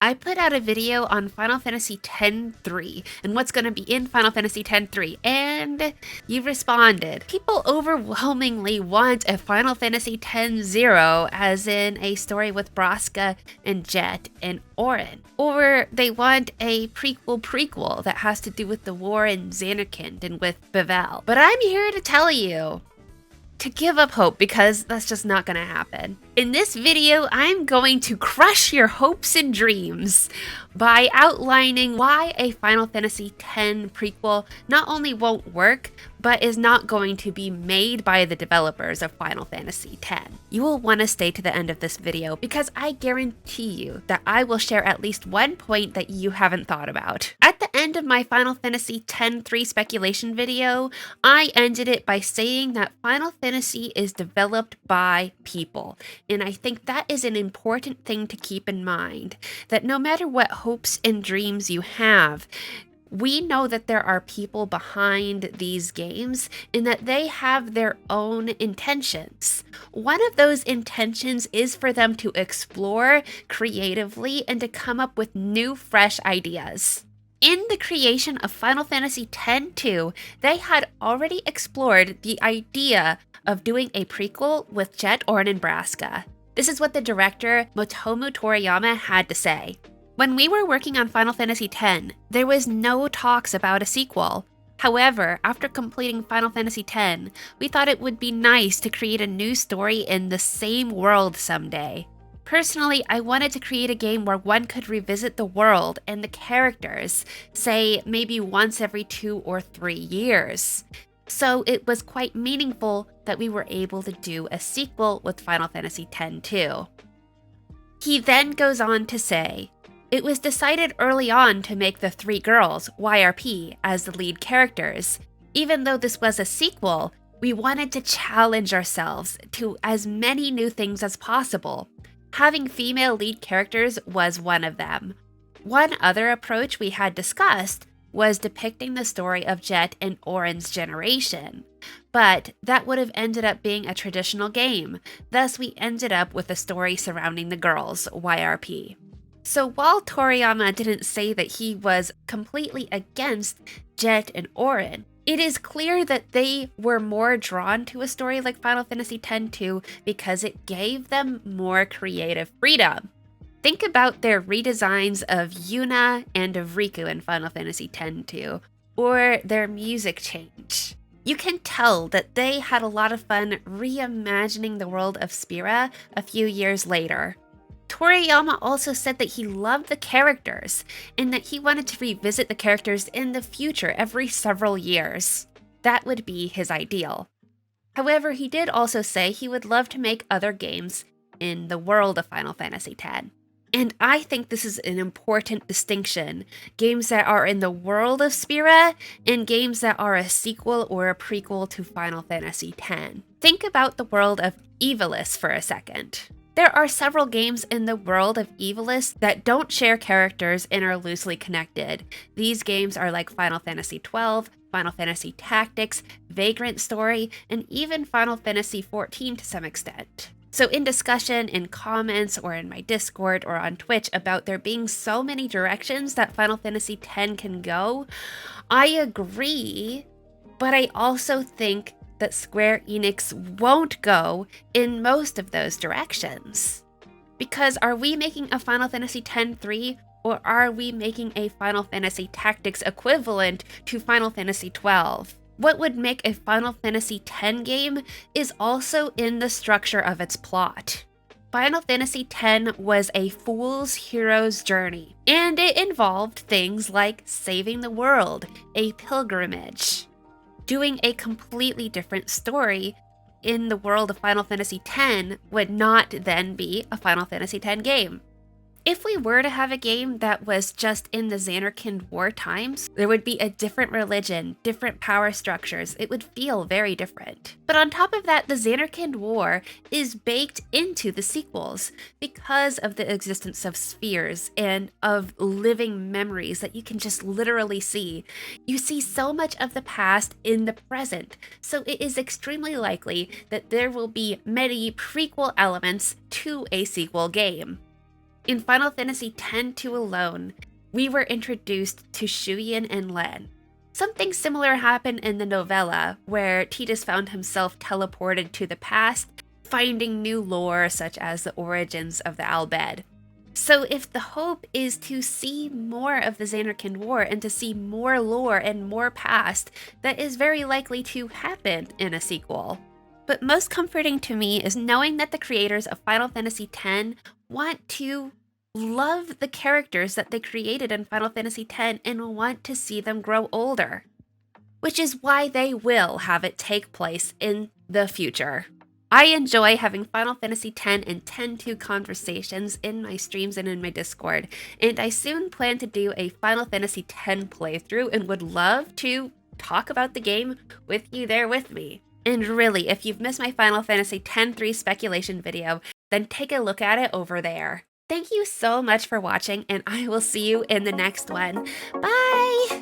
I put out a video on Final Fantasy X-3 and what's going to be in Final Fantasy X-3, and you responded. People overwhelmingly want a Final Fantasy X-0, as in a story with Braska and Jet and Auron. Or they want a prequel that has to do with the war in Zanarkand and with Bevel. But I'm here to tell you to give up hope, because that's just not gonna happen. In this video, I'm going to crush your hopes and dreams by outlining why a Final Fantasy X prequel not only won't work, but is not going to be made by the developers of Final Fantasy X. You will want to stay to the end of this video, because I guarantee you that I will share at least one point that you haven't thought about. At the end of my Final Fantasy X-3 speculation video, I ended it by saying that Final Fantasy is developed by people. And I think that is an important thing to keep in mind, that no matter what hopes and dreams you have, we know that there are people behind these games and that they have their own intentions. One of those intentions is for them to explore creatively and to come up with new, fresh ideas. In the creation of Final Fantasy X-2, they had already explored the idea of doing a prequel with Jet, Auron, and Braska. This is what the director Motomu Toriyama had to say. When we were working on Final Fantasy X, there was no talks about a sequel. However, after completing Final Fantasy X, we thought it would be nice to create a new story in the same world someday. Personally, I wanted to create a game where one could revisit the world and the characters, say maybe once every 2 or 3 years. So it was quite meaningful that we were able to do a sequel with Final Fantasy X-2. He then goes on to say, "It was decided early on to make the 3 girls, YRP, as the lead characters. Even though this was a sequel, we wanted to challenge ourselves to as many new things as possible. Having female lead characters was one of them. One other approach we had discussed was depicting the story of Jet and Auron's generation, but that would have ended up being a traditional game, thus we ended up with a story surrounding the girls, YRP. So while Toriyama didn't say that he was completely against Jet and Auron, it is clear that they were more drawn to a story like Final Fantasy X-2 because it gave them more creative freedom. Think about their redesigns of Yuna and of Riku in Final Fantasy X-2, or their music change. You can tell that they had a lot of fun reimagining the world of Spira a few years later. Toriyama also said that he loved the characters, and that he wanted to revisit the characters in the future every several years. That would be his ideal. However, he did also say he would love to make other games in the world of Final Fantasy X. And I think this is an important distinction. Games that are in the world of Spira and games that are a sequel or a prequel to Final Fantasy X. Think about the world of Evilus for a second. There are several games in the world of Evilus that don't share characters and are loosely connected. These games are like Final Fantasy XII, Final Fantasy Tactics, Vagrant Story, and even Final Fantasy XIV to some extent. So in discussion, in comments, or in my Discord, or on Twitch about there being so many directions that Final Fantasy X can go, I agree, but I also think that Square Enix won't go in most of those directions. Because are we making a Final Fantasy X-3, or are we making a Final Fantasy Tactics equivalent to Final Fantasy XII? What would make a Final Fantasy X game is also in the structure of its plot. Final Fantasy X was a fool's hero's journey, and it involved things like saving the world, a pilgrimage. Doing a completely different story in the world of Final Fantasy X would not then be a Final Fantasy X game. If we were to have a game that was just in the Zanarkand War times, there would be a different religion, different power structures. It would feel very different. But on top of that, the Zanarkand War is baked into the sequels because of the existence of spheres and of living memories that you can just literally see. You see so much of the past in the present, so it is extremely likely that there will be many prequel elements to a sequel game. In Final Fantasy X-2 alone, we were introduced to Shuyin and Len. Something similar happened in the novella, where Tidus found himself teleported to the past, finding new lore such as the origins of the Albed. So if the hope is to see more of the Zanarkand War and to see more lore and more past, that is very likely to happen in a sequel. But most comforting to me is knowing that the creators of Final Fantasy X want to love the characters that they created in Final Fantasy X and want to see them grow older. Which is why they will have it take place in the future. I enjoy having Final Fantasy X and X-2 conversations in my streams and in my Discord, and I soon plan to do a Final Fantasy X playthrough and would love to talk about the game with you there with me. And really, if you've missed my Final Fantasy X-3 speculation video, then take a look at it over there. Thank you so much for watching, and I will see you in the next one. Bye!